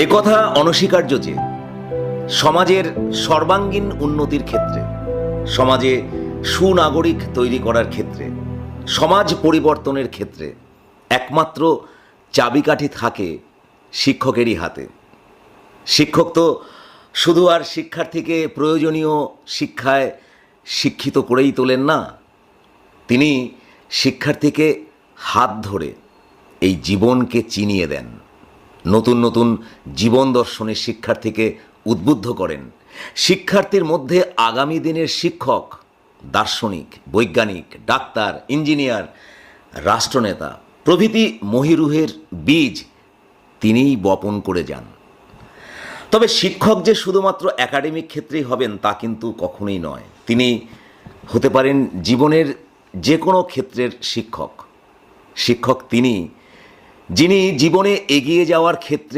একথা অনস্বীকার্য যে সমাজের সর্বাঙ্গীন উন্নতির ক্ষেত্রে, সমাজে সুনাগরিক তৈরি করার ক্ষেত্রে, সমাজ পরিবর্তনের ক্ষেত্রে একমাত্র চাবিকাঠি থাকে শিক্ষকেরই হাতে। শিক্ষক তো শুধু আর শিক্ষার্থীকে প্রয়োজনীয় শিক্ষায় শিক্ষিত করেই তোলেন না, তিনি শিক্ষার্থীকে হাত ধরে এই জীবনকে চিনিয়ে দেন, নতুন নতুন জীবন দর্শনের শিক্ষার্থীকে উদ্বুদ্ধ করেন। শিক্ষার্থীর মধ্যে আগামী দিনের শিক্ষক, দার্শনিক, বৈজ্ঞানিক, ডাক্তার, ইঞ্জিনিয়ার, রাষ্ট্রনেতা প্রভৃতি মহিরুহের বীজ তিনিই বপন করে যান। তবে শিক্ষক যে শুধুমাত্র একাডেমিক ক্ষেত্রেই হবেন তা কিন্তু কখনোই নয়। তিনি হতে পারেন জীবনের যে কোনো ক্ষেত্রের শিক্ষক। শিক্ষক তিনি, যিনি জীবনে এগিয়ে যাওয়ার ক্ষেত্রে